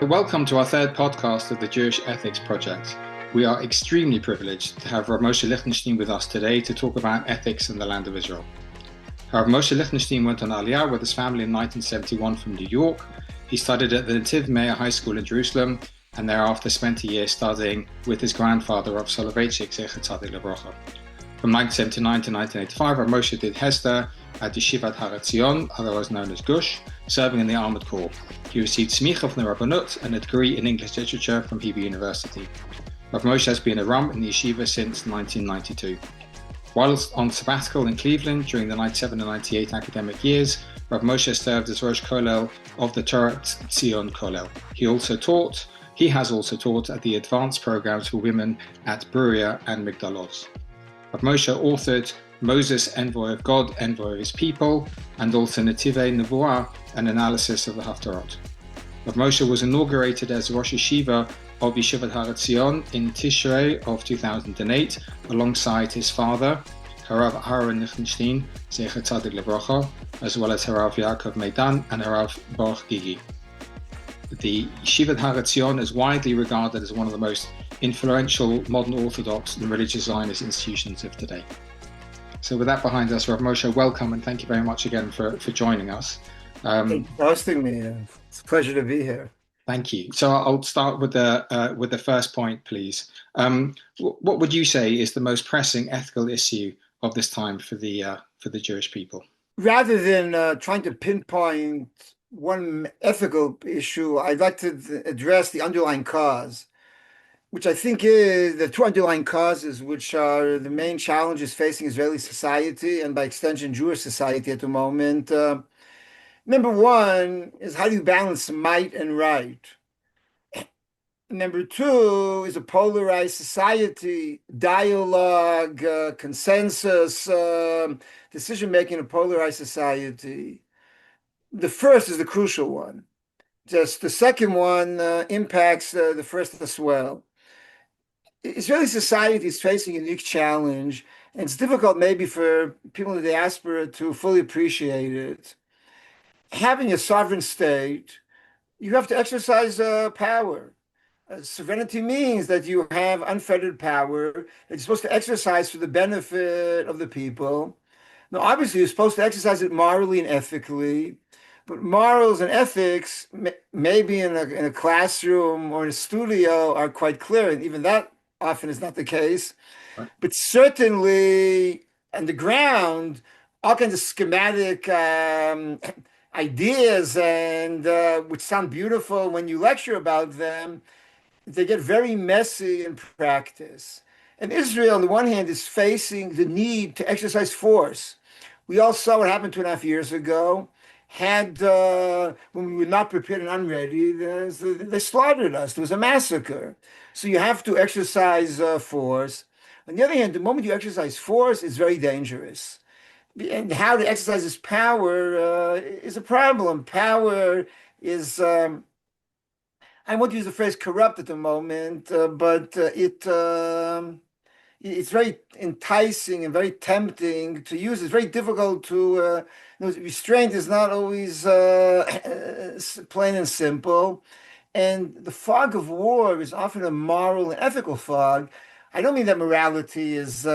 Welcome to our third podcast of the Jewish Ethics Project. We are extremely privileged to have Rabbi Mosheh Lichtenstein with us today to talk about ethics in the land of Israel. Rabbi Mosheh Lichtenstein went on Aliyah with his family in 1971 from New York. He studied at the Netiv Meir High School in Jerusalem and thereafter spent a year studying with his grandfather, Rav Soloveitchik, Zecher Tzadik Livrocha. From 1979 to 1985, Rabbi Mosheh did Hester at Yeshivat Etzion, otherwise known as Gush, serving in the Armored Corps. He received smicha from the Rabbanut and a degree in English literature from Hebrew University. Rabbi Mosheh has been a Ram in the Yeshiva since 1992. Whilst on sabbatical in Cleveland during the 97 and 98 academic years, Rabbi Mosheh served as Rosh Kollel of the Torah Etzion Kollel. He has also taught at the advanced programs for women at Bruria and Migdal Oz. Rabbi Mosheh authored Moses, Envoy of God, Envoy of His People, and also Netivei Nevuah, an analysis of the Haftarot. Rabbi Mosheh was inaugurated as Rosh Yeshiva of Yeshivat Etzion in Tishrei of 2008, alongside his father, Harav Aaron Lichtenstein, Zecher Tzadik Livrocha, as well as Harav Yaakov Meidan and Harav Baruch Gigi. The Yeshivat Etzion is widely regarded as one of the most influential modern Orthodox and religious Zionist institutions of today. So with that behind us, Rabbi Mosheh, welcome and thank you very much again for joining us. Thanks for hosting me. It's a pleasure to be here. Thank you. So I'll start with the first point, please. What would you say is the most pressing ethical issue of this time for the Jewish people? Rather than trying to pinpoint one ethical issue, I'd like to address the underlying cause, which I think is the two underlying causes, which are the main challenges facing Israeli society and by extension Jewish society at the moment. Number one is, how do you balance might and right? Number two is a polarized society, dialogue, consensus, decision-making in a polarized society. The first is the crucial one. Just the second one impacts the first as well. Israeli society is facing a unique challenge, and it's difficult maybe for people in the diaspora to fully appreciate it. Having a sovereign state, you have to exercise power. Sovereignty means that you have unfettered power that you're supposed to exercise for the benefit of the people. Now, obviously, you're supposed to exercise it morally and ethically, but morals and ethics, maybe in a classroom or in a studio, are quite clear, and even that often is not the case. Right. But certainly on the ground, all kinds of schematic ideas and which sound beautiful when you lecture about them, they get very messy in practice. And Israel, on the one hand, is facing the need to exercise force. We all saw what happened 2.5 years ago. When we were not prepared and unready, they slaughtered us. There was a massacre. So you have to exercise force. On the other hand, the moment you exercise force, it's very dangerous. And how to exercise this power is a problem. Power is, I won't use the phrase corrupt at the moment, but it's very enticing and very tempting to use. It's very difficult to, restraint is not always plain and simple. And the fog of war is often a moral and ethical fog. I don't mean that morality is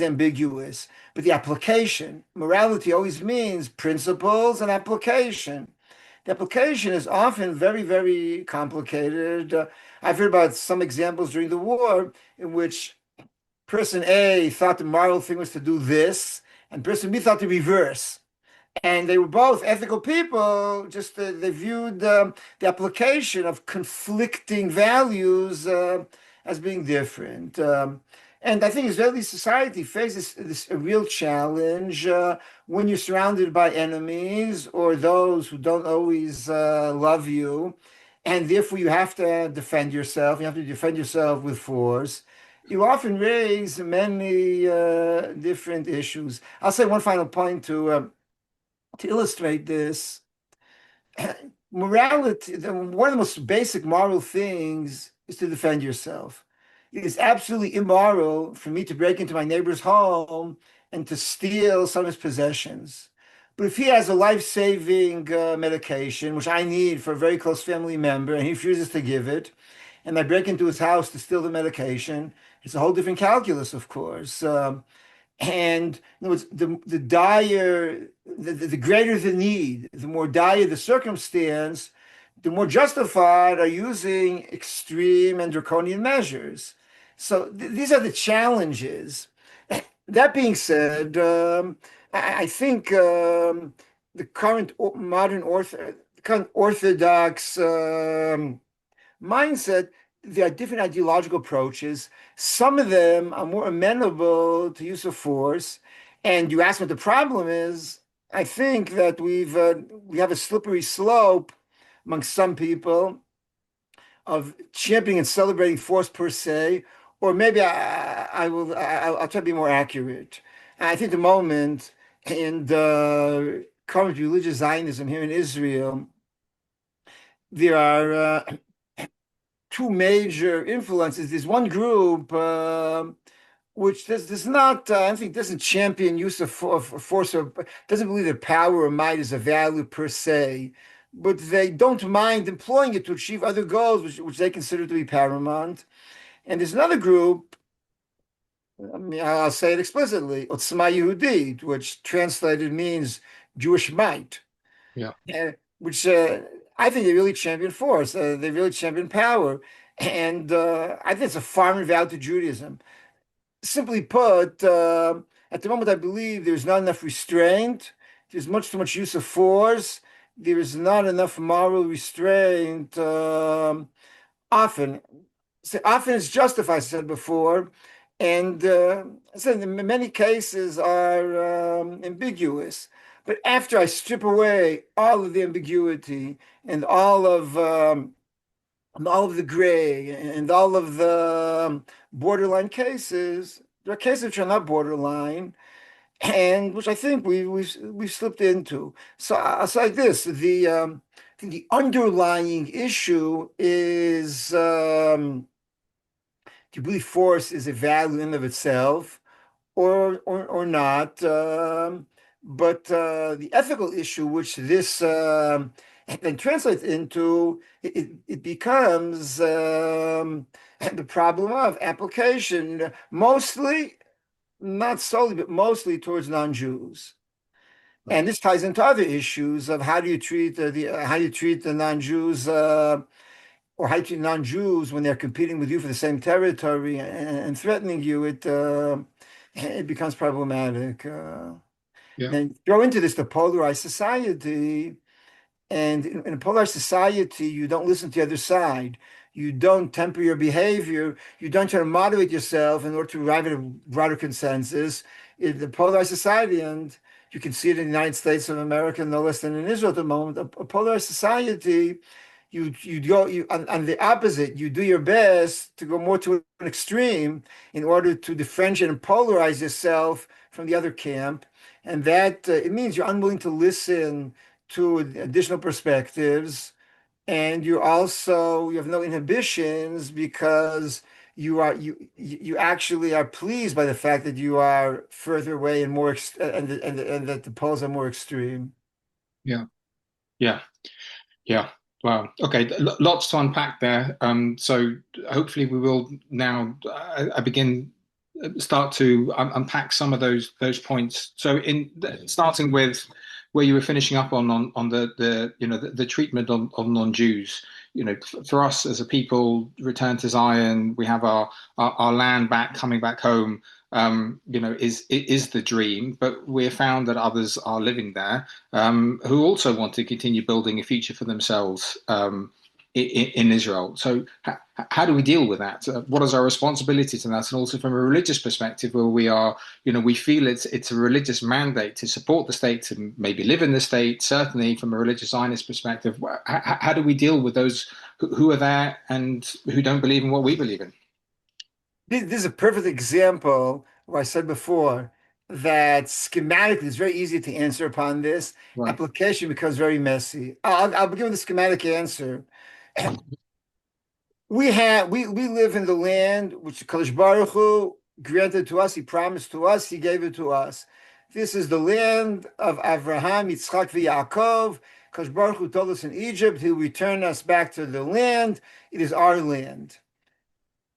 ambiguous, but the application. Morality always means principles and application. The application is often very, very complicated. I've heard about some examples during the war in which person A thought the moral thing was to do this, and person B thought the reverse. And they were both ethical people, just they viewed the application of conflicting values as being different. And I think Israeli society faces a real challenge when you're surrounded by enemies or those who don't always love you. And therefore you have to defend yourself. You have to defend yourself with force. You often raise many different issues. I'll say one final point to illustrate this. Morality, one of the most basic moral things is to defend yourself. It is absolutely immoral for me to break into my neighbor's home and to steal some of his possessions. But if he has a life-saving medication, which I need for a very close family member, and he refuses to give it, and I break into his house to steal the medication, it's a whole different calculus, of course. And in other words, the dire, the greater the need, the more dire the circumstance, the more justified are using extreme and draconian measures. So these are the challenges. That being said, I think the current current Orthodox mindset, there are different ideological approaches. Some of them are more amenable to use of force. And you ask what the problem is. I think that we have a slippery slope among some people of championing and celebrating force per se, or maybe I'll try to be more accurate. I think the moment in the current religious Zionism here in Israel, there are two major influences. There's one group which does not, I think, doesn't champion use of force or doesn't believe that power or might is a value per se, but they don't mind employing it to achieve other goals which they consider to be paramount. And there's another group, I mean, I'll say it explicitly, Otzma Yehudit, which translated means Jewish might. Yeah. Which I think they really champion force. They really champion power. And I think it's a foreign value to Judaism. Simply put, at the moment, I believe there's not enough restraint. There's much too much use of force. There is not enough moral restraint. Often it's justified, as I said before. And I said in many cases are ambiguous. But after I strip away all of the ambiguity and all of the gray and all of the borderline cases, there are cases which are not borderline, and which I think we've slipped into. So I'll say like this: I think the underlying issue is do you believe force is a value in of itself, or not? But the ethical issue, which this then translates into, it becomes the problem of application, mostly, not solely, but mostly towards non-Jews. Right. And this ties into other issues of how do you treat the non-Jews or how you treat non-Jews when they're competing with you for the same territory and threatening you. It becomes problematic. Yeah. Then throw into this the polarized society, and in a polarized society, you don't listen to the other side. You don't temper your behavior. You don't try to moderate yourself in order to arrive at a broader consensus. In the polarized society, and you can see it in the United States of America, no less than in Israel at the moment, a polarized society, on the opposite, you do your best to go more to an extreme in order to differentiate and polarize yourself from the other camp. And that it means you're unwilling to listen to additional perspectives, and you have no inhibitions because you actually are pleased by the fact that you are further away and and that the poles are more extreme. Yeah. Yeah. Yeah. Wow. Okay. Lots to unpack there. So hopefully we will now start to unpack some of those points. So starting with where you were finishing up on the treatment of non-Jews. For us as a people, return to Zion, we have our land back, coming back home. Is the dream, but we're found that others are living there who also want to continue building a future for themselves in Israel. So how do we deal with that? What is our responsibility to that? And also from a religious perspective, where we feel it's a religious mandate to support the state, to maybe live in the state, certainly from a religious Zionist perspective. How do we deal with those who are there and who don't believe in what we believe in? This is a perfect example where I said before that schematically it's very easy to answer upon this. Right. Application becomes very messy. I'll begin with the schematic answer. We live in the land which Kadosh Baruch Hu granted to us. He promised to us. He gave it to us. This is the land of Avraham, Yitzchak, Yaakov. Kadosh Baruch Hu told us in Egypt, He'll return us back to the land. It is our land.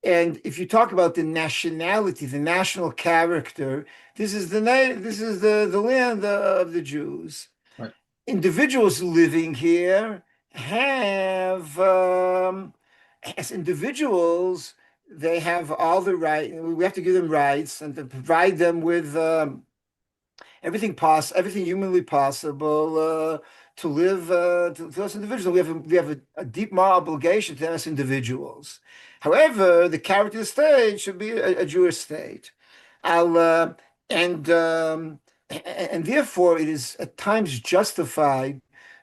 And if you talk about the nationality, the national character, this is the land of the Jews. Right. Individuals living here have, as individuals, they have all the right. We have to give them rights and to provide them with everything humanly possible to live to us individuals. We have a deep moral obligation to them as individuals. However, the character of the state should be a Jewish state. And therefore, it is at times justified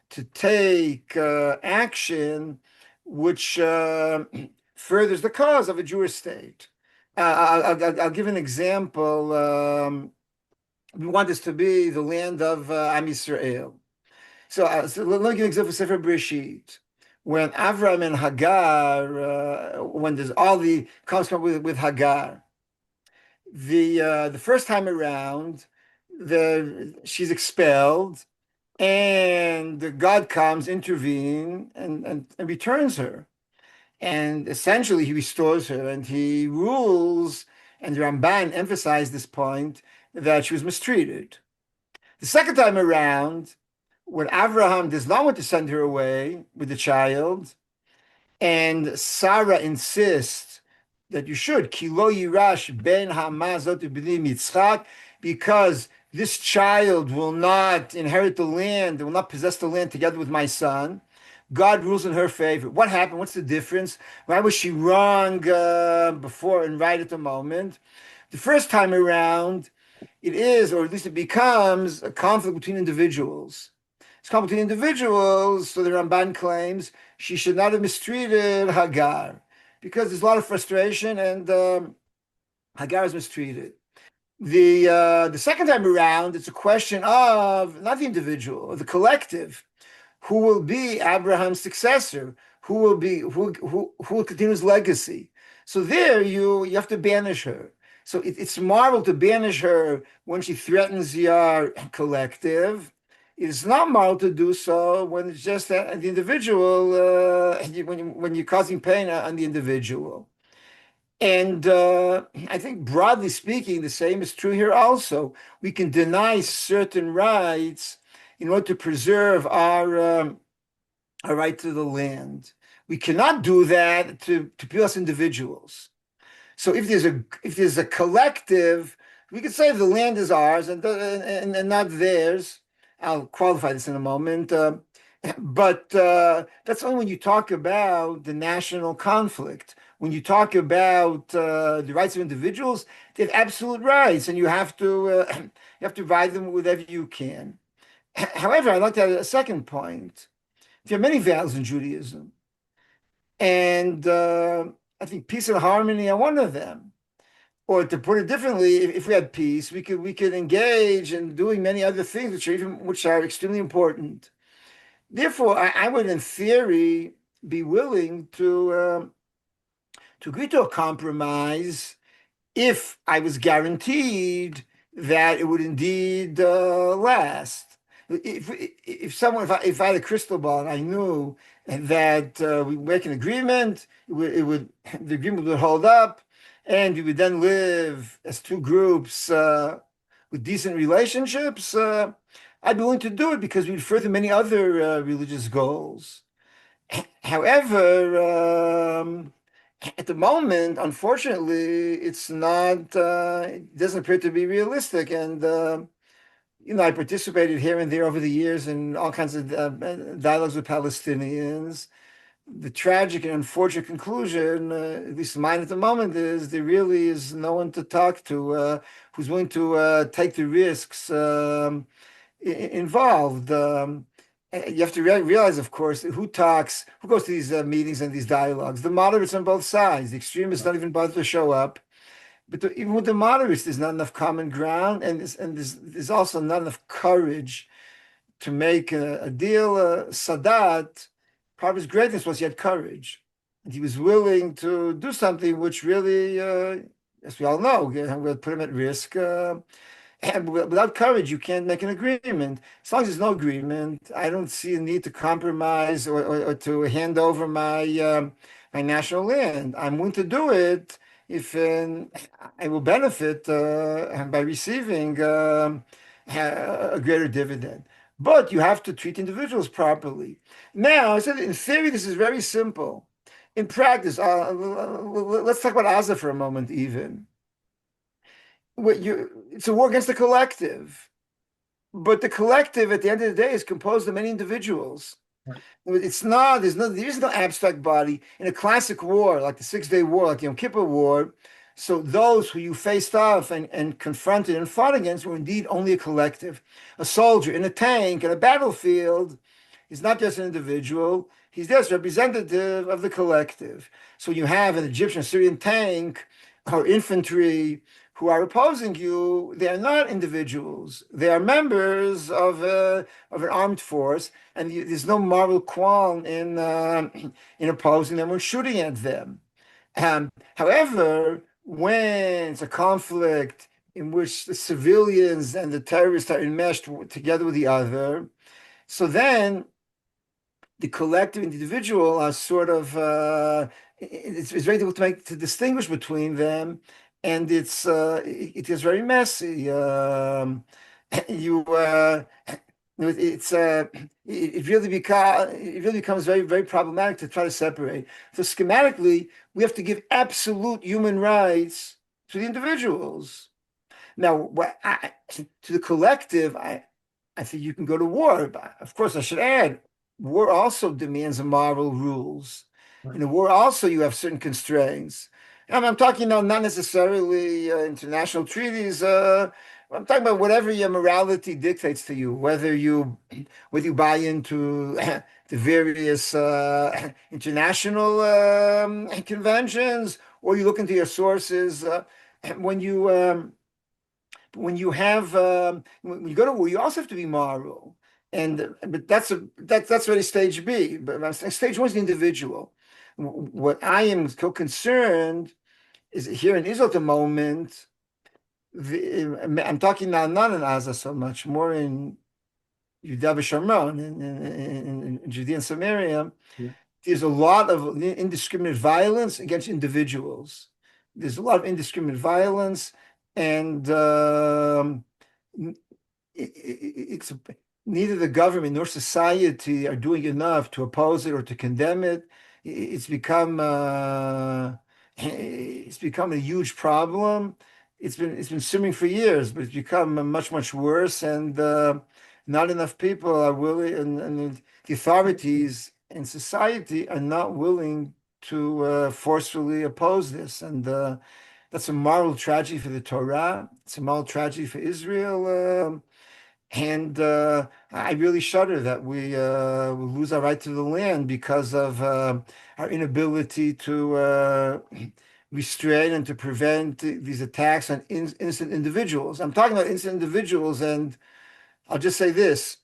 to take action which furthers the cause of a Jewish state. I'll give an example. We want this to be the land of Am Yisrael. So let me give an example of Sefer Bereshit. When Avram and Hagar, when there's all the comes with Hagar, the first time around, she's expelled, and God comes, intervene, and returns her. And essentially, he restores her and he rules. And the Ramban emphasized this point that she was mistreated. The second time around, when Abraham does not want to send her away with the child, and Sarah insists that you should, Ki lo yirash ben hamazot b'ni Yitzchak, because this child will not inherit the land, will not possess the land together with my son. God rules in her favor. What happened? What's the difference? Why was she wrong before and right at the moment? The first time around, it is, or at least it becomes, a conflict between individuals. It's conflict between individuals, so the Ramban claims she should not have mistreated Hagar, because there's a lot of frustration, and Hagar is mistreated. The second time around, it's a question of not the individual, the collective. Who will be Abraham's successor? Who will continue his legacy? So there you have to banish her. So it's moral to banish her when she threatens your collective. It's not moral to do so when it's just the individual, when you're causing pain on the individual. And I think broadly speaking, the same is true here also. We can deny certain rights in order to preserve our right to the land. We cannot do that to people as individuals. So if there's a collective, we could say the land is ours and not theirs. I'll qualify this in a moment. But that's only when you talk about the national conflict. When you talk about the rights of individuals, they have absolute rights, and you have to provide them with whatever you can. However, I'd like to add a second point. There are many values in Judaism, and I think peace and harmony are one of them. Or to put it differently, if we had peace, we could engage in doing many other things which are extremely important. Therefore, I would, in theory, be willing to agree to a compromise if I was guaranteed that it would indeed last. If I had a crystal ball and I knew that we make an agreement, the agreement would hold up, and we would then live as two groups with decent relationships, I'd be willing to do it because we'd further many other religious goals. However, at the moment, unfortunately, it's not. It doesn't appear to be realistic, and I participated here and there over the years in all kinds of dialogues with Palestinians. The tragic and unfortunate conclusion, at least mine at the moment, is there really is no one to talk to who's willing to take the risks involved. You have to realize, of course, who goes to these meetings and these dialogues. The moderates on both sides. The extremists don't even bother to show up. But even with the moderates, there's not enough common ground, and there's also not enough courage to make a deal. Sadat, part of his greatness was he had courage. And he was willing to do something which really, as we all know, would put him at risk. And without courage, you can't make an agreement. As long as there's no agreement, I don't see a need to compromise or to hand over my national land. I'm willing to do it if I will benefit by receiving a greater dividend. But you have to treat individuals properly. Now, I said in theory, this is very simple. In practice, let's talk about Asa for a moment, even. It's a war against the collective, but the collective at the end of the day is composed of many individuals. Right. There is no abstract body in a classic war like the Six-Day War, like the Yom Kippur War. So those who you faced off and confronted and fought against were indeed only a collective. A soldier in a tank in a battlefield is not just an individual, he's just representative of the collective. So you have an Egyptian Syrian tank or infantry who are opposing you. They are not individuals. They are members of an armed force, and there's no moral qualm in opposing them or shooting at them. However, when it's a conflict in which the civilians and the terrorists are enmeshed together with the other, so then the collective and the individual are sort of it's very difficult to distinguish between them, and it is very messy. You it's it really becomes very very problematic to try to separate. So schematically, we have to give absolute human rights to the individuals. Now, to the collective, I think you can go to war. But of course, I should add, war also demands moral rules. Right. In a war, also you have certain constraints. And I'm talking now not necessarily international treaties. I'm talking about whatever your morality dictates to you, whether you buy into the various international conventions, or you look into your sources. When you when you have when you go to war, you also have to be moral. But that's already stage B. But stage one is the individual. What I am so concerned is here in Israel at the moment. I'm talking now not in Gaza so much, more in Judah v'Shamron, in Judea and Samaria. Yeah. There's a lot of indiscriminate violence against individuals. There's a lot of indiscriminate violence, and it's neither the government nor society are doing enough to oppose it or to condemn it. It's become a huge problem. It's been simmering for years, but it's become much worse, and not enough people are willing, and the authorities in society are not willing to forcefully oppose this, and that's a moral tragedy for the Torah. It's a moral tragedy for Israel. And I really shudder that we will lose our right to the land because of our inability to restrain and to prevent these attacks on innocent individuals. I'm talking about innocent individuals, and I'll just say this.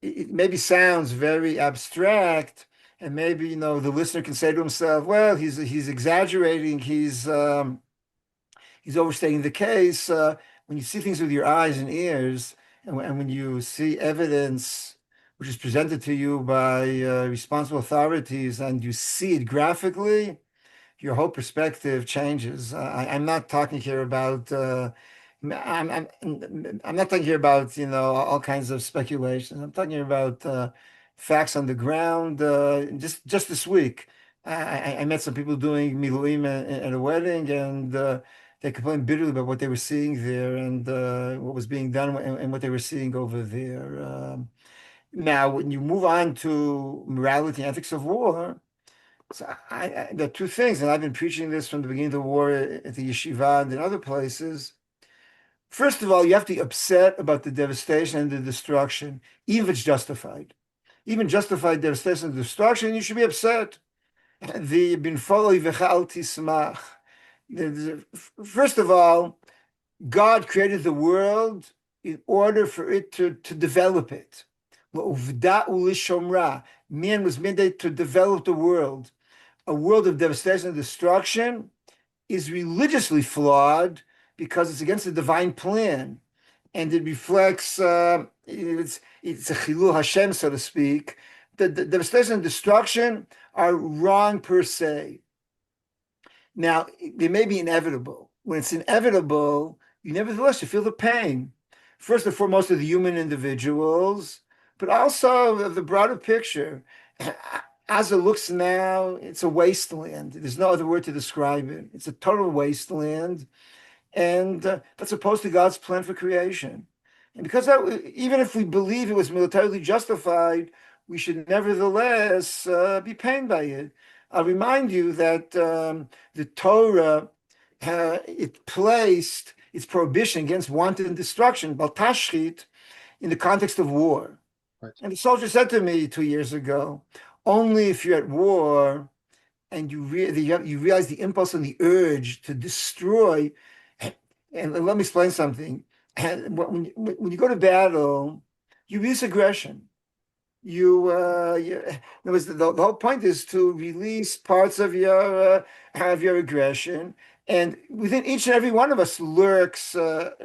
It maybe sounds very abstract, and maybe the listener can say to himself, well, he's exaggerating, he's overstating the case. When you see things with your eyes and ears, and when you see evidence which is presented to you by responsible authorities, and you see it graphically, your whole perspective changes. I'm not talking here about I'm not talking here about all kinds of speculations. I'm talking about facts on the ground. Just this week, I met some people doing miluim at a wedding, and they complained bitterly about what they were seeing there, and what was being done, and what they were seeing over there. Now, when you move on to morality and ethics of war, so there are two things, and I've been preaching this from the beginning of the war at the Yeshiva and in other places. First of all, you have to be upset about the devastation and the destruction, even if it's justified. Even justified devastation and destruction, you should be upset. The bin foloi v'chal tismach. First of all, God created the world in order for it to develop it. Man was mandated to develop the world. A world of devastation and destruction is religiously flawed because it's against the divine plan. and it reflects it's a chilul Hashem, so to speak. The devastation and destruction are wrong per se. Now, they may be inevitable. When it's inevitable, nevertheless you feel the pain. First and foremost of the human individuals, but also of the broader picture. As it looks now, it's a wasteland. There's no other word to describe it. It's a total wasteland, and that's opposed to God's plan for creation. And because even if we believe it was militarily justified, we should nevertheless be pained by it. I'll remind you that the Torah it placed its prohibition against wanton destruction, baltashchit, in the context of war. Right. And the soldier said to me 2 years ago, only if you're at war and you realize the impulse and the urge to destroy. And let me explain something. When you go to battle, you release aggression. The whole point is to release parts of your aggression, and within each and every one of us lurks a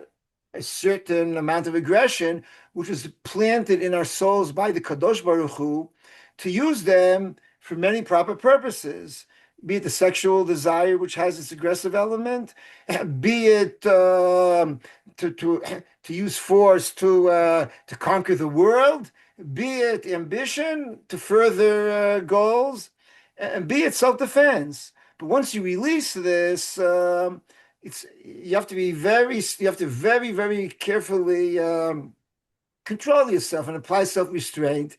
certain amount of aggression, which was planted in our souls by the Kadosh Baruch Hu to use them for many proper purposes, be it the sexual desire, which has its aggressive element, be it to use force to conquer the world, be it ambition to further goals, and be it self-defense. But once you release this, you have to very, very carefully control yourself and apply self-restraint.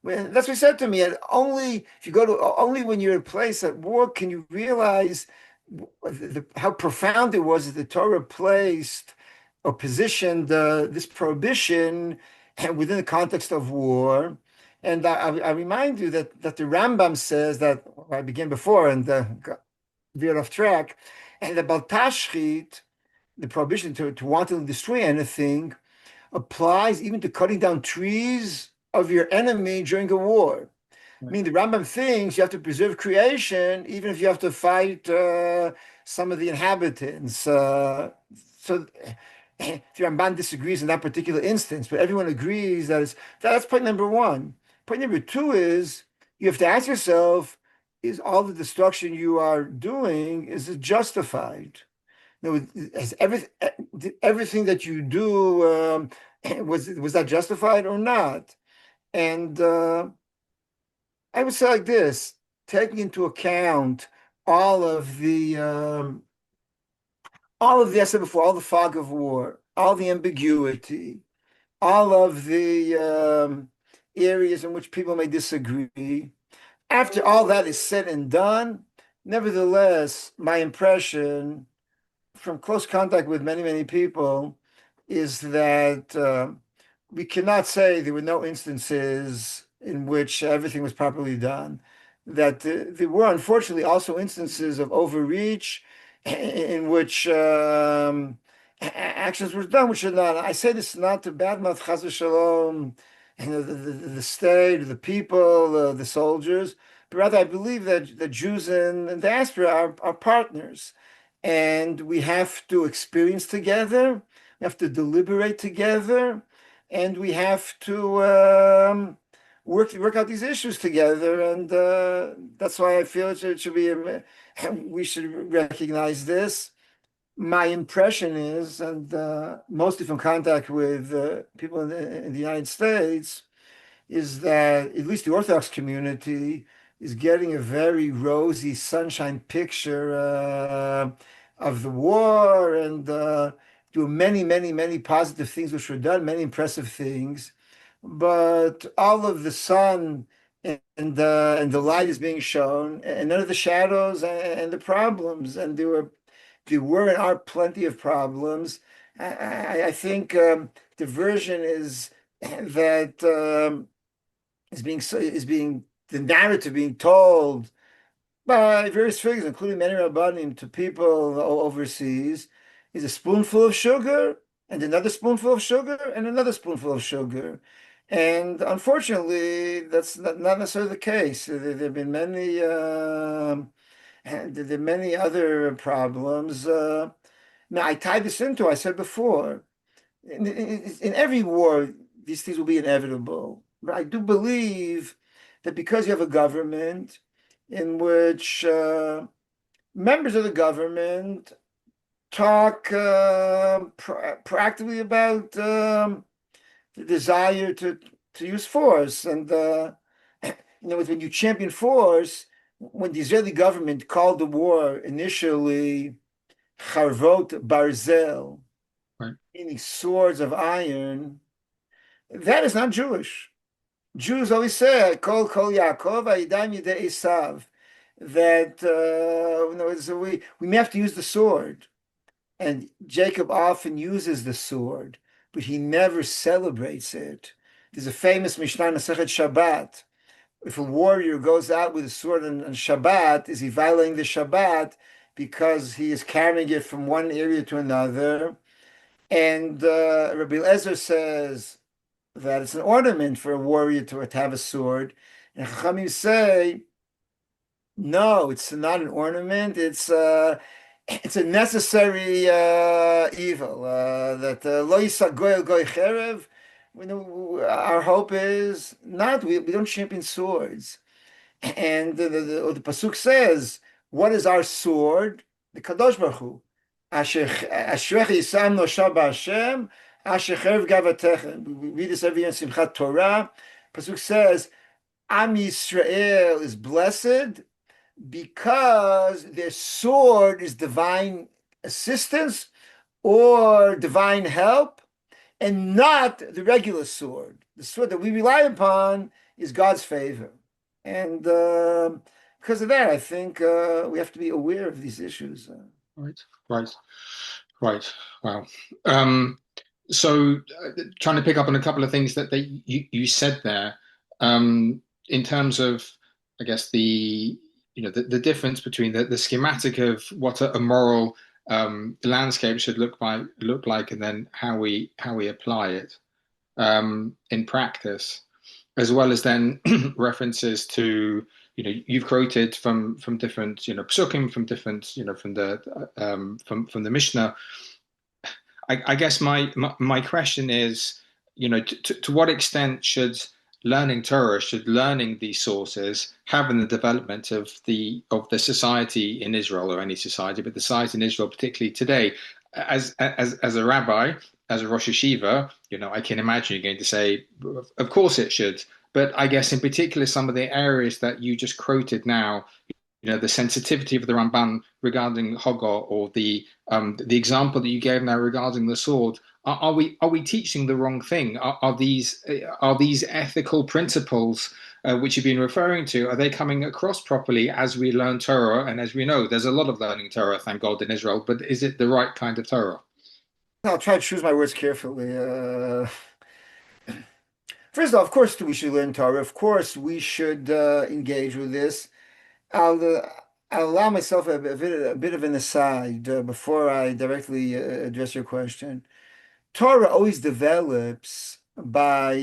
That's what he said to me. Only when you're in a place at war can you realize how profound it was that the Torah placed or positioned this prohibition within the context of war. And I remind you that the Rambam says that I began before and veered off track, and the baltashchit, the prohibition to wantonly destroy anything, applies even to cutting down trees of your enemy during a war. Right. I mean, the Rambam thinks you have to preserve creation, even if you have to fight some of the inhabitants. So the Ramban disagrees in that particular instance, but everyone agrees that's point number one. Point number two is you have to ask yourself, is all the destruction you are doing, is it justified? Is everything that you do, was that justified or not? And I would say like this, taking into account all of the I said before, all the fog of war, all the ambiguity, all of the areas in which people may disagree. After all that is said and done, nevertheless, my impression from close contact with many, many people is that we cannot say there were no instances in which everything was properly done. That there were unfortunately also instances of overreach in which actions were done which should not. I say this not to badmouth Chas v'Shalom, the state, the people, the soldiers, but rather I believe that the Jews in diaspora are partners, and we have to experience together, we have to deliberate together, and we have to work out these issues together. And that's why I feel it should be, we should recognize this. My impression is, and mostly from contact with people in the United States, is that at least the Orthodox community is getting a very rosy sunshine picture of the war, and do many, many, many positive things which were done, many impressive things. But all of the sun and the light is being shown, and none of the shadows and the problems. And there were and are plenty of problems. I think the version is that the narrative being told by various figures, including many Rabbanim, to people overseas, is a spoonful of sugar and another spoonful of sugar and another spoonful of sugar. And unfortunately, that's not necessarily the case. There have been many other problems. Now, I tied this into, I said before, in every war, these things will be inevitable. But I do believe that because you have a government in which members of the government talk proactively about the desire to use force. And when you champion force, when the Israeli government called the war initially Charvot Barzel, Right. meaning swords of iron, that is not Jewish. Jews always say, Kol Yaakov, Aidam Yidei Esav, that we may have to use the sword. And Jacob often uses the sword, but he never celebrates it. There's a famous Mishnah in Masechet Shabbat. If a warrior goes out with a sword on Shabbat, is he violating the Shabbat because he is carrying it from one area to another? And Rabbi Eliezer says that it's an ornament for a warrior to have a sword. And Chachamim say, no, it's not an ornament. It's a necessary evil. That lo yisa goy goy cherev. Our hope is not. We don't champion swords. And the pasuk says, "What is our sword?" The Kadosh Baruch Hu. Ashrech yisam nosha b'Hashem, asher cherev gavatechem. We read this every year in Simchat Torah. Pasuk says, Am Yisrael is blessed because their sword is divine assistance or divine help, and not the regular sword. The sword that we rely upon is God's favor. And because of that, I think we have to be aware of these issues. Right. Wow. So trying to pick up on a couple of things that you said there, in terms of, I guess, the difference between the schematic of what a moral landscape should look like, and then how we apply it in practice, as well as then references to, you've quoted from different psukim, from different from the Mishnah. I guess my question is, to what extent should learning these sources, having the development of the society in Israel, or any society, but the society in Israel particularly today, as a rabbi, as a Rosh Yeshiva, I can imagine you're going to say, of course it should. But I guess in particular, some of the areas that you just quoted now, the sensitivity of the Ramban regarding Hogor, or the example that you gave now regarding the sword, are we teaching the wrong thing? Are these ethical principles which you've been referring to, are they coming across properly as we learn Torah? And as we know, there's a lot of learning Torah, thank God, in Israel. But is it the right kind of Torah? I'll try to choose my words carefully. First of all, of course, we should learn Torah. Of course, we should engage with this. I'll allow myself a bit of an aside before I directly address your question. Torah always develops by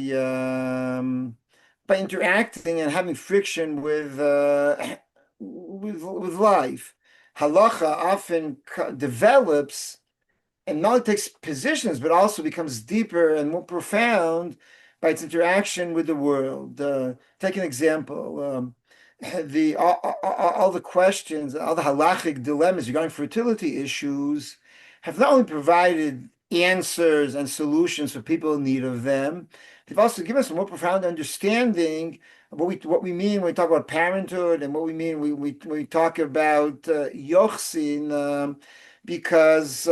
interacting and having friction with life. Halacha often develops and not only takes positions, but also becomes deeper and more profound by its interaction with the world. Take an example. All the questions, all the halachic dilemmas regarding fertility issues have not only provided answers and solutions for people in need of them, they've also given us a more profound understanding of what we mean when we talk about parenthood, and what we mean when we talk about yochsin, because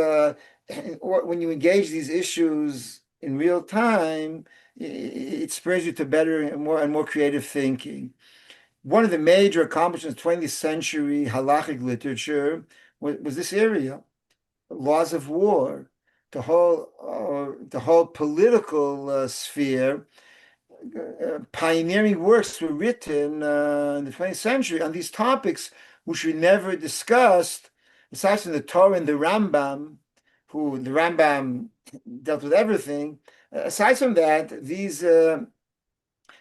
when you engage these issues in real time, it spurs you to better and more creative thinking. One of the major accomplishments of 20th century halachic literature was this area, laws of war, the whole political sphere. Pioneering works were written in the 20th century on these topics, which we never discussed, aside from the Torah and the Rambam, who the Rambam dealt with everything. Aside from that, these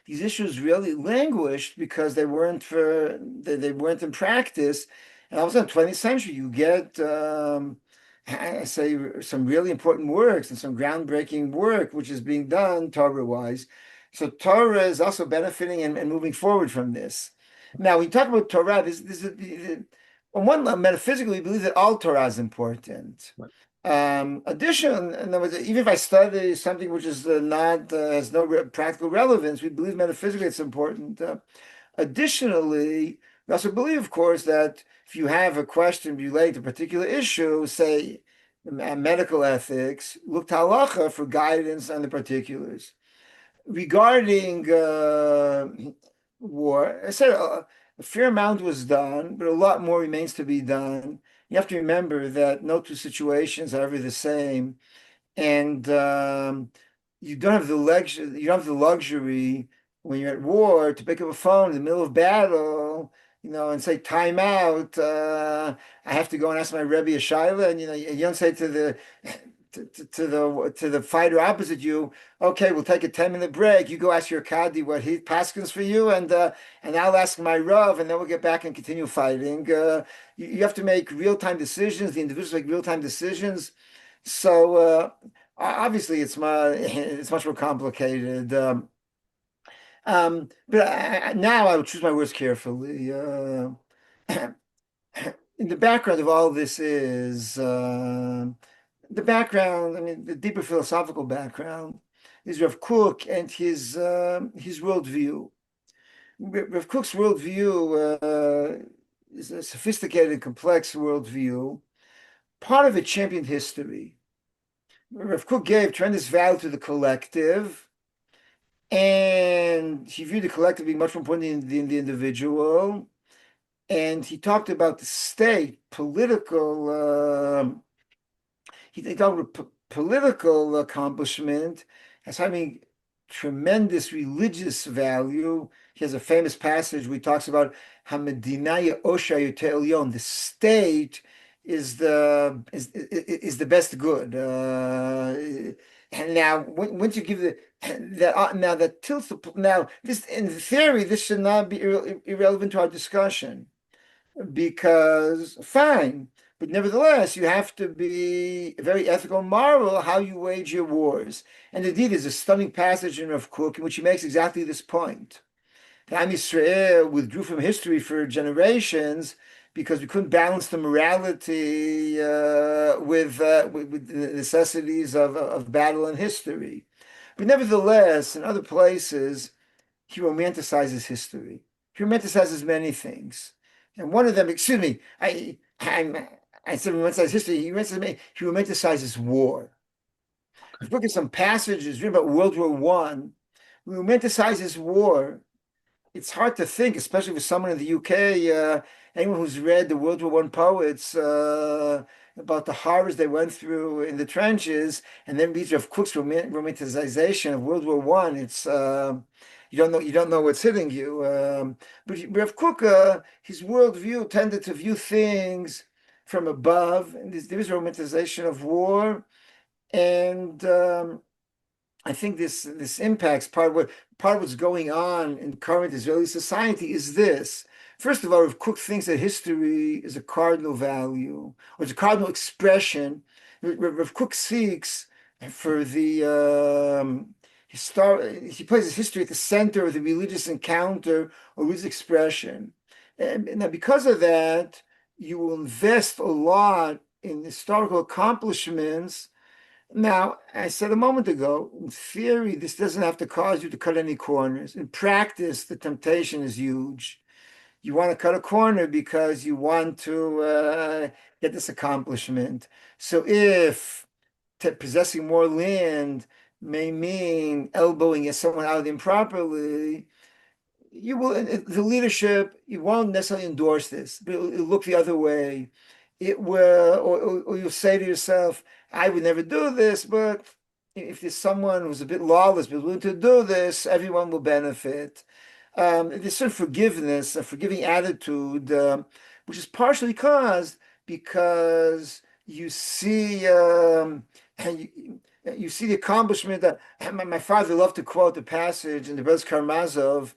issues really languished because they weren't in practice. And all of a sudden, 20th century, you get I say some really important works and some groundbreaking work which is being done Torah-wise. So Torah is also benefiting and moving forward from this. Now, when you talk about Torah, on one level, metaphysically, we believe that all Torah is important. Right. Addition, in other words, even if I study something which is not has no practical relevance, we believe metaphysically it's important. Additionally, we also believe, of course, that if you have a question related to a particular issue, say medical ethics, look to halacha for guidance on the particulars. Regarding war, I said a fair amount was done, but a lot more remains to be done. You have to remember that no two situations are ever the same, and you don't have the luxury. You don't have the luxury when you're at war to pick up a phone in the middle of battle, and say time out. I have to go and ask my Rebbe a shaila, and you don't say to the to the fighter opposite you, okay, we'll take a 10-minute break. You go ask your Kadi what he paskins for you, and I'll ask my Rav, and then we'll get back and continue fighting. You have to make real-time decisions. The individuals make real-time decisions. So obviously, it's much more complicated. But now I would choose my words carefully. In the background of all this is the background. I mean, the deeper philosophical background is Rav Kook and his worldview. Rav Kook's worldview is a sophisticated, complex worldview. Part of it championed history. Rav Kook gave tremendous value to the collective, and he viewed the collective being much more important than the individual. And he talked about the state, he talked about political accomplishment as having tremendous religious value. He has a famous passage where he talks about Hamedinaya Osha Yoter Elyon, the state is the best good. And now, once you give that tilts now this in theory this should not be irrelevant to our discussion, because fine, but nevertheless you have to be very ethical and moral how you wage your wars. And indeed, there's a stunning passage in Rav Kook in which he makes exactly this point. The Am Yisrael withdrew from history for generations because we couldn't balance the morality with the necessities of battle and history. But nevertheless, in other places, he romanticizes history. He romanticizes many things. And one of them, excuse me, I said romanticizes history, he romanticizes war. If you look at some passages written about World War One, he romanticizes war. It's hard to think, especially for someone in the UK, anyone who's read the World War One poets about the horrors they went through in the trenches, and then reads Rav Kook's romanticization of World War One. It's you don't know what's hitting you. But Rav Kook, his worldview tended to view things from above, and there is a romanticization of war, and I think this impacts part of what's going on in current Israeli society is this. First of all, Rav Kook thinks that history is a cardinal value, or it's a cardinal expression. Rav Kook seeks for the he places history at the center of the religious encounter or religious expression. And now, because of that, you will invest a lot in historical accomplishments. Now, I said a moment ago, in theory, this doesn't have to cause you to cut any corners. In practice, the temptation is huge. You want to cut a corner because you want to get this accomplishment. So if possessing more land may mean elbowing someone out improperly, the leadership, you won't necessarily endorse this, but it'll look the other way. It will, or you'll say to yourself, I would never do this, but if there's someone who's a bit lawless but willing to do this, everyone will benefit. There's certain forgiveness, a forgiving attitude, which is partially caused because you see the accomplishment that my father loved to quote the passage in the Brothers Karamazov.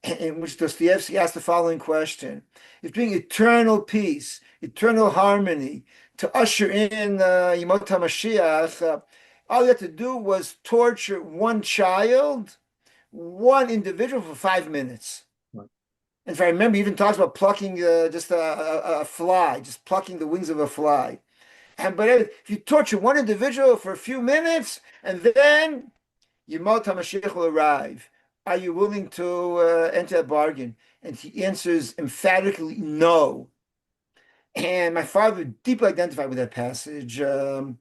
in which Dostoevsky asked the following question: if being eternal peace, eternal harmony, to usher in Yemot HaMashiach, all you had to do was torture one child, one individual for 5 minutes. Right. And if I remember, he even talks about plucking just a fly, just plucking the wings of a fly. But if you torture one individual for a few minutes, and then Yemot HaMashiach will arrive, are you willing to enter a bargain? And he answers emphatically no. And my father deeply identified with that passage. But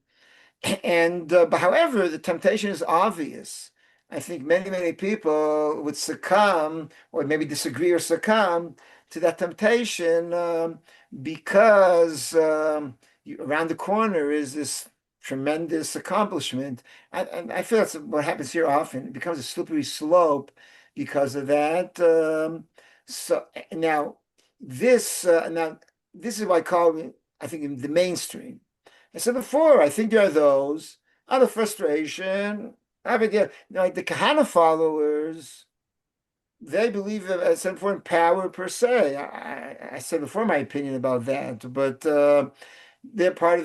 however, the temptation is obvious. I think many people would succumb, or maybe disagree or succumb to that temptation because around the corner is this tremendous accomplishment. And I feel that's what happens here often. It becomes a slippery slope because of that. So now this is what I call, I think, the mainstream. I said before, I think there are those out of frustration. Like the Kahana followers, they believe as an important power per se. I said before my opinion about that, but they're part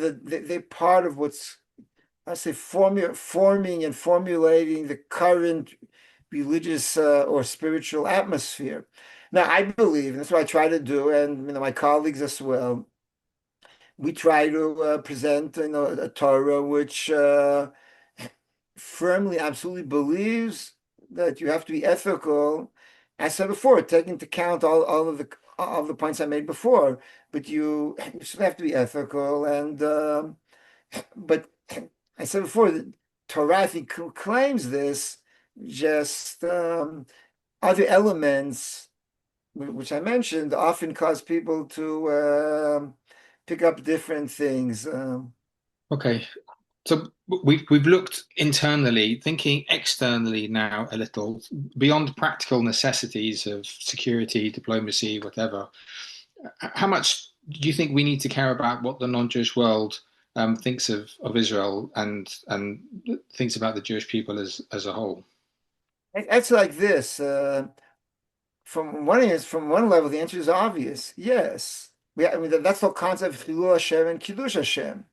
of what's, I say, forming and formulating the current religious or spiritual atmosphere. Now, I believe, and that's what I try to do, and my colleagues as well, we try to present a Torah which firmly, absolutely believes that you have to be ethical. As I said before, taking into account all of the points I made before, but you still have to be ethical. And but I said before that Torah, I think, claims this. Just other elements, which I mentioned, often cause people to pick up different things. Okay. So we've looked internally, thinking externally now a little, beyond practical necessities of security, diplomacy, whatever. How much do you think we need to care about what the non-Jewish world thinks of Israel and thinks about the Jewish people as a whole? It's like this. From one level, the answer is obvious. Yes. I mean, that's the concept of Chilul Hashem and Kiddush Hashem.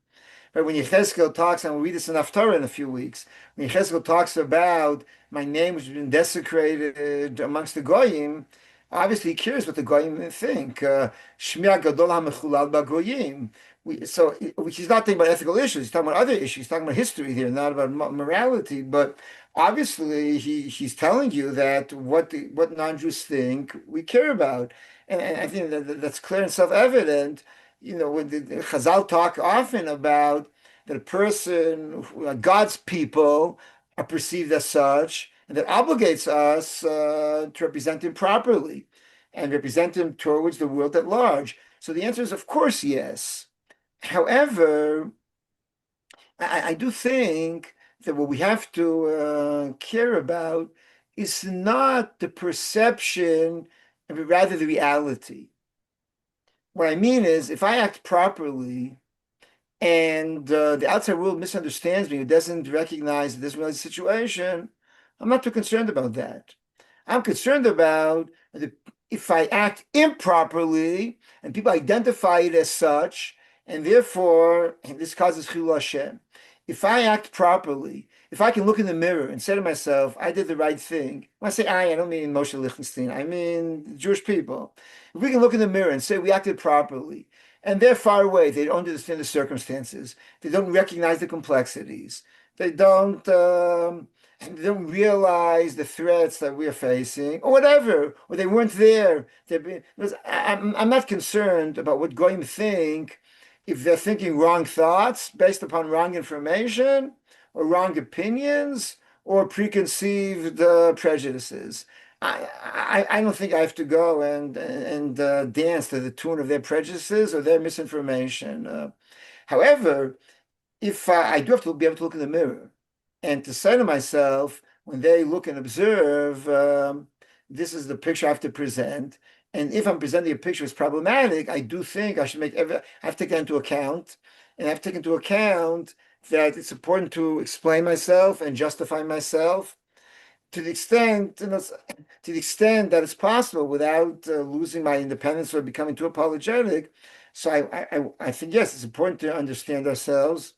But when Yechezkel talks, and we'll read this in Haftarah in a few weeks, when Yechezkel talks about my name, which has been desecrated amongst the Goyim, obviously he cares what the Goyim think. Shmiya Gadol HaMechulal BaGoyim. So, which he's not thinking about ethical issues, he's talking about other issues, he's talking about history here, not about morality. But obviously, he's telling you that what non-Jews think, we care about. And I think that's clear and self-evident. When the Chazal talk often about that a person, God's people, are perceived as such, and that obligates us to represent him properly and represent him towards the world at large. So the answer is, of course, yes. However, I do think that what we have to care about is not the perception, but rather the reality. What I mean is, if I act properly and the outside world misunderstands me, or doesn't recognize this really situation, I'm not too concerned about that. I'm concerned about if I act improperly and people identify it as such, and therefore this causes Chilul Hashem. If I act properly, if I can look in the mirror and say to myself, I did the right thing. When I say I don't mean Mosheh Lichtenstein, I mean Jewish people. If we can look in the mirror and say we acted properly, and they're far away, they don't understand the circumstances, they don't recognize the complexities, they don't realize the threats that we're facing, or whatever, or they weren't there. I'm not concerned about what Goyim think if they're thinking wrong thoughts based upon wrong information or wrong opinions or preconceived prejudices. I don't think I have to go and dance to the tune of their prejudices or their misinformation. However, if I do have to be able to look in the mirror and to say to myself, when they look and observe, this is the picture I have to present. And if I'm presenting a picture that's problematic, I do think I should I have to take that into account. And I have to take into account that it's important to explain myself and justify myself. to the extent, to the extent that it's possible without losing my independence or becoming too apologetic. So I think, yes, it's important to understand ourselves.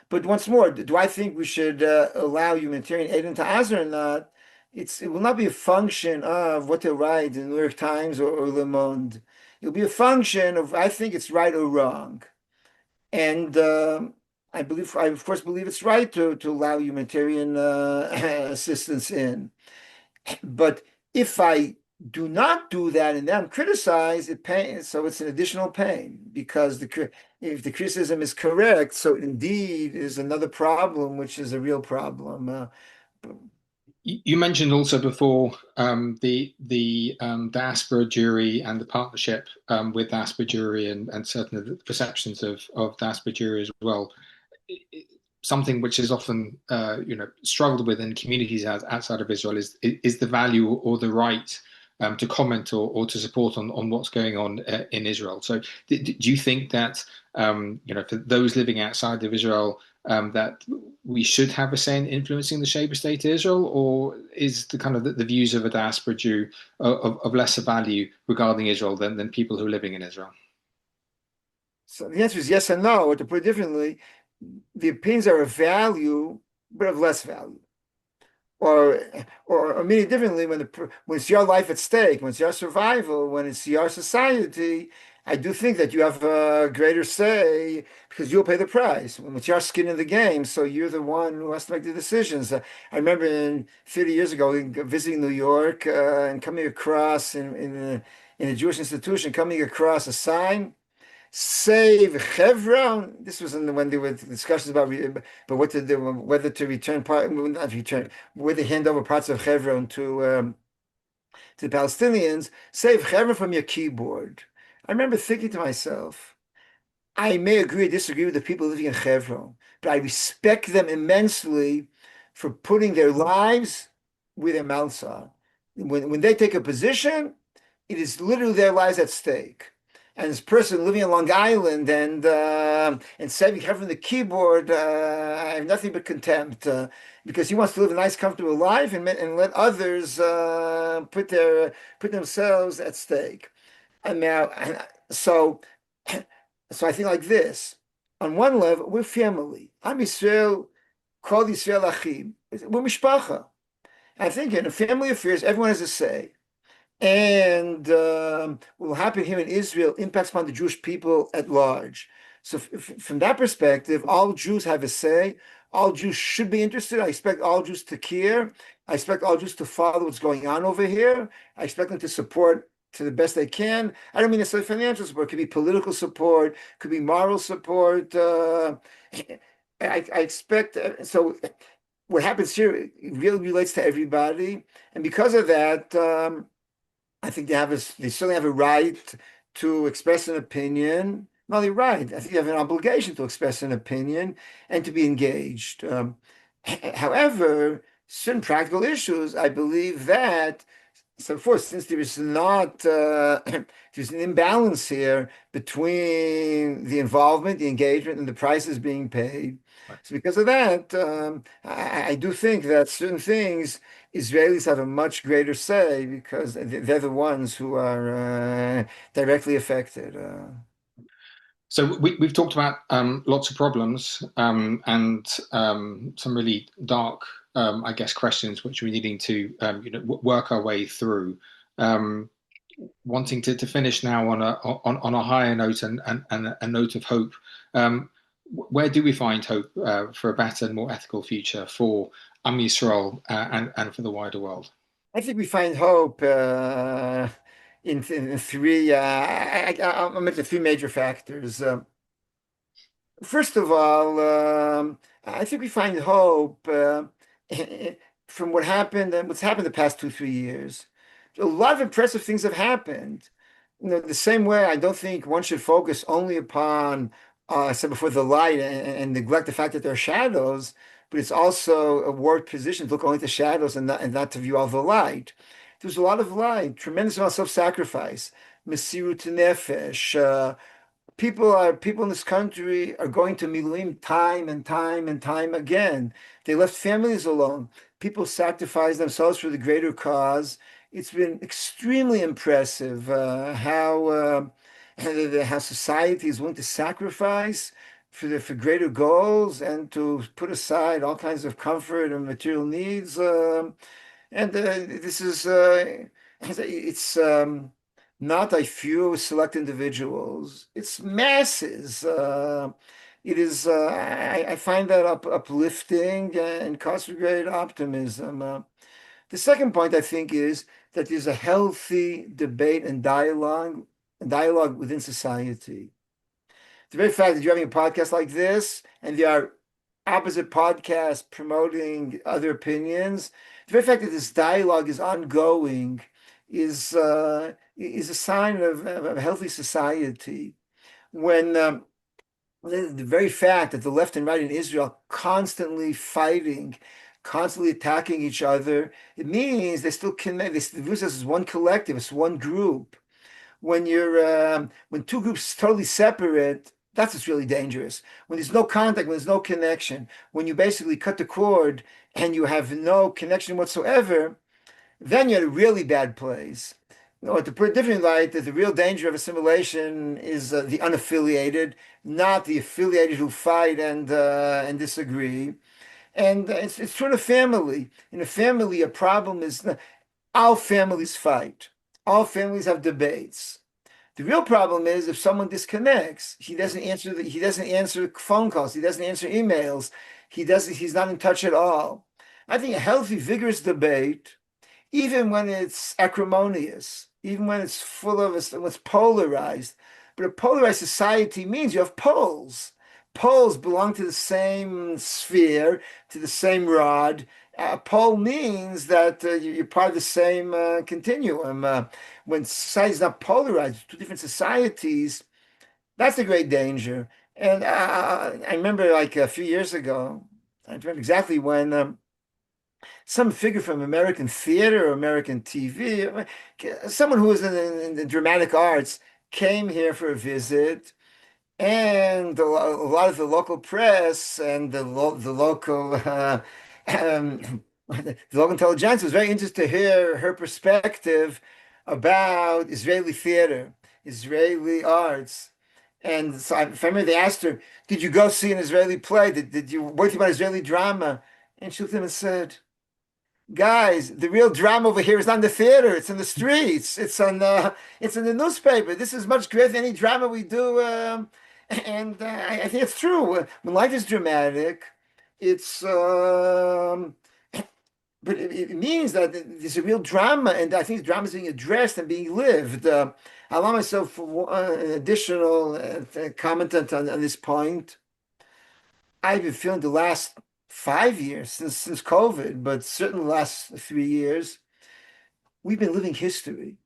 But once more, do I think we should allow humanitarian aid into Gaza or not? It will not be a function of what they write in the New York Times or Le Monde. It'll be a function of I think it's right or wrong. And I of course believe it's right to allow humanitarian assistance in. But if I do not do that and then I'm criticized, it pains. So it's an additional pain because if the criticism is correct, so indeed is another problem, which is a real problem. You mentioned also before the Diaspora jury and the partnership with Diaspora jury and certain of the perceptions of Diaspora jury as well. Something which is often struggled with in communities outside of Israel is the value or the right to comment or to support on what's going on in Israel. So do you think that for those living outside of Israel that we should have a say in influencing the shape of state of Israel, or is the kind of the views of a diaspora Jew of lesser value regarding Israel than people who are living in Israel? So the answer is yes and no, or to put it differently, the opinions are of value, but of less value. Or meaning differently, when it's your life at stake, when it's your survival, when it's your society, I do think that you have a greater say because you'll pay the price. When it's your skin in the game, so you're the one who has to make the decisions. I remember 30 years ago visiting New York and coming across in a Jewish institution, coming across a sign save Hebron. This was when there were discussions about but what to do, whether to return part, not return, whether to hand over parts of Hebron to the Palestinians. Save Hebron from your keyboard. I remember thinking to myself, I may agree or disagree with the people living in Hebron, but I respect them immensely for putting their lives where their mouths are. When they take a position, it is literally their lives at stake. And this person living in Long Island and saving her from the keyboard, I have nothing but contempt because he wants to live a nice, comfortable life and let others put themselves at stake. And now, so so I think like this. On one level, we're family. I'm Israel, called Israel Achim. We're mishpacha. I think in family affairs, everyone has a say. And what will happen here in Israel impacts upon the Jewish people at large. So from that perspective, all Jews have a say. All Jews should be interested. I expect all Jews to care. I expect all Jews to follow what's going on over here. I expect them to support to the best they can. I don't mean necessarily financial support. It could be political support. Could be moral support. I expect so. What happens here really relates to everybody, and because of that. I think they certainly have a right to express an opinion. Not only right, I think they have an obligation to express an opinion and to be engaged. However, certain practical issues, I believe that, so first, since there is not, there's an imbalance here between the involvement, the engagement, and the prices being paid. So because of that, I do think that certain things Israelis have a much greater say because they're the ones who are directly affected. So we've talked about lots of problems and some really dark, I guess, questions which we're needing to work our way through. Wanting to finish now on a higher note and a note of hope. Where do we find hope for a better and more ethical future for Am Yisrael and for the wider world? I think we find hope in three. I'll mention three major factors. First of all, I think we find hope from what happened and what's happened the past 2, 3 years. A lot of impressive things have happened. The same way I don't think one should focus only upon, I said before, the light and neglect the fact that there are shadows, but it's also a warped position to look only at the shadows and not to view all the light. There's a lot of light, tremendous amount of self-sacrifice, mesirut nefesh, people in this country are going to Miluim time and time and time again. They left families alone. people sacrifice themselves for the greater cause. It's been extremely impressive how society is willing to sacrifice for greater goals and to put aside all kinds of comfort and material needs. And this is it's not a few select individuals. It's masses. It is. I find that uplifting and cause for great optimism. The second point I think is that there's a healthy debate and dialogue within society. The very fact that you're having a podcast like this and there are opposite podcasts promoting other opinions, the very fact that this dialogue is ongoing is a sign of a healthy society. When the very fact that the left and right in Israel are constantly fighting, constantly attacking each other, it means they still connect. They view us as one collective, as one group. When two groups totally separate, that's what's really dangerous. When there's no contact, when there's no connection, when you basically cut the cord and you have no connection whatsoever, then you're in a really bad place. To put it differently, right, that the real danger of assimilation is the unaffiliated, not the affiliated who fight and disagree. And it's true in a family. In a family, a problem is all families fight. All families have debates. The real problem is if someone disconnects, he doesn't answer phone calls, he doesn't answer emails, he's not in touch at all. I think a healthy, vigorous debate, even when it's acrimonious, even when it's full of what's polarized, but a polarized society means you have poles. Poles belong to the same sphere, to the same rod. A pole means that you're part of the same continuum. When society is not polarized, two different societies, that's a great danger. And I remember like a few years ago, I don't remember exactly when some figure from American theater or American TV, someone who was in the dramatic arts came here for a visit. And a lot of the local press and the local the local intelligence was very interested to hear her perspective about Israeli theater, Israeli arts. And so if I remember, they asked her, "Did you go see an Israeli play? Did you what do you think about Israeli drama?" And she looked at them and said, "Guys, the real drama over here is not in the theater. It's in the streets. It's in the newspaper. This is much greater than any drama we do." And I think it's true. When life is dramatic, it's but it means that there's a real drama, and I think drama is being addressed and being lived. I allow myself for an additional comment on this point. I've been feeling the last 5 years since COVID, but certainly the last 3 years, we've been living history.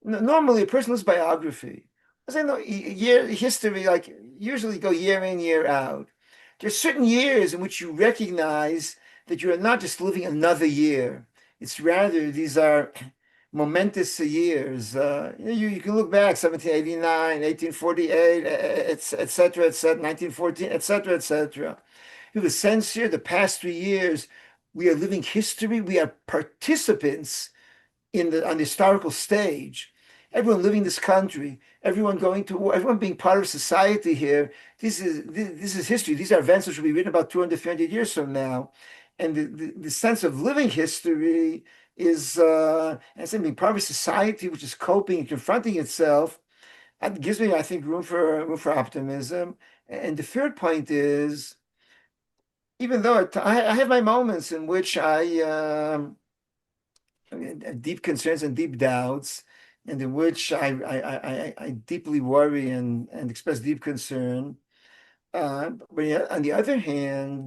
Normally, a person lives biography. I say no, year history, like usually go year in, year out. There's certain years in which you recognize that you are not just living another year. It's rather these are momentous years. You can look back 1789, 1848, et cetera, 1914, et cetera, et cetera. You have a sense here, the past 3 years, we are living history. We are participants on the historical stage. Everyone living in this country, everyone going to war, everyone being part of society here. This is history. These are events which will be written about 200, 300 years from now. And the sense of living history is, as being part of a society which is coping and confronting itself. That gives me, I think, room for optimism. And the third point is, even though I have my moments in which I deep concerns and deep doubts, and in which I deeply worry and express deep concern. But yeah, on the other hand,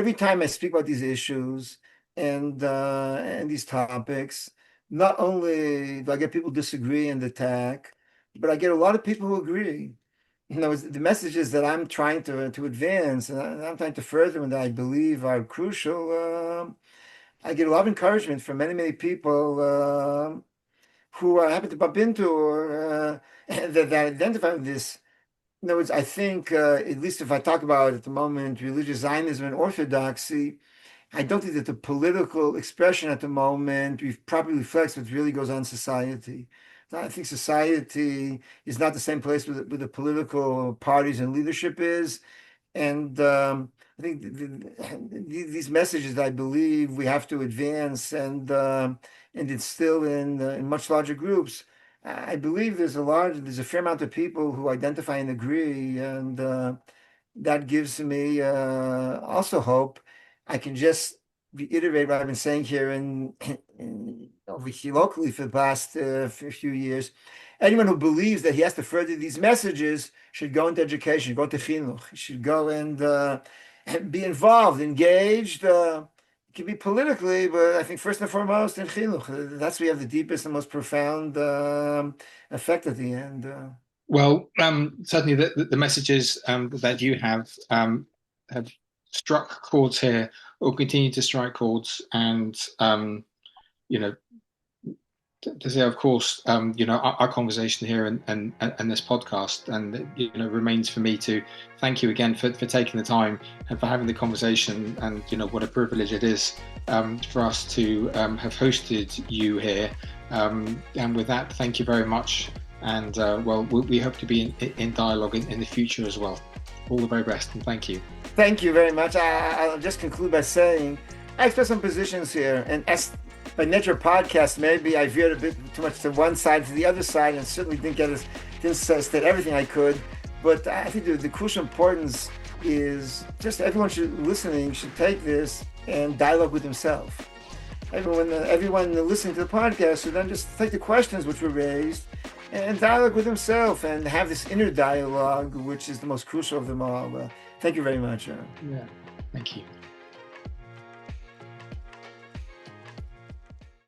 every time I speak about these issues and these topics, not only do I get people disagree and attack, but I get a lot of people who agree. The messages that I'm trying to advance and I'm trying to further and that I believe are crucial. I get a lot of encouragement from many, many people who I happen to bump into or that identify with this. In other words, I think, at least if I talk about at the moment religious Zionism and orthodoxy, I don't think that the political expression at the moment properly reflects what really goes on in society. I think society is not the same place where the political parties and leadership is. And I think these messages that I believe we have to advance and instill in much larger groups. I believe there's a fair amount of people who identify and agree, and that gives me also hope. I can just reiterate what I've been saying here over here locally for the past few years. Anyone who believes that he has to further these messages should go into education, go to chinuch. He should go and be involved, engaged. It can be politically, but I think first and foremost in chinuch. That's where we have the deepest and most profound effect at the end. Well, certainly the messages that you have struck chords here, or continue to strike chords, and you know, to say, of course, our conversation here and this podcast, and remains for me to thank you again for taking the time and for having the conversation, and what a privilege it is for us to have hosted you here. And with that, thank you very much. And we hope to be in dialogue in the future as well. All the very best, and thank you. Thank you very much. I'll just conclude by saying I express some positions here, and as by nature of podcast, maybe I veered a bit too much to one side, to the other side, and certainly didn't state everything I could. But I think the crucial importance is just everyone listening should take this and dialogue with himself. Everyone listening to the podcast should then just take the questions which were raised and dialogue with himself and have this inner dialogue, which is the most crucial of them all. Thank you very much. Yeah, thank you.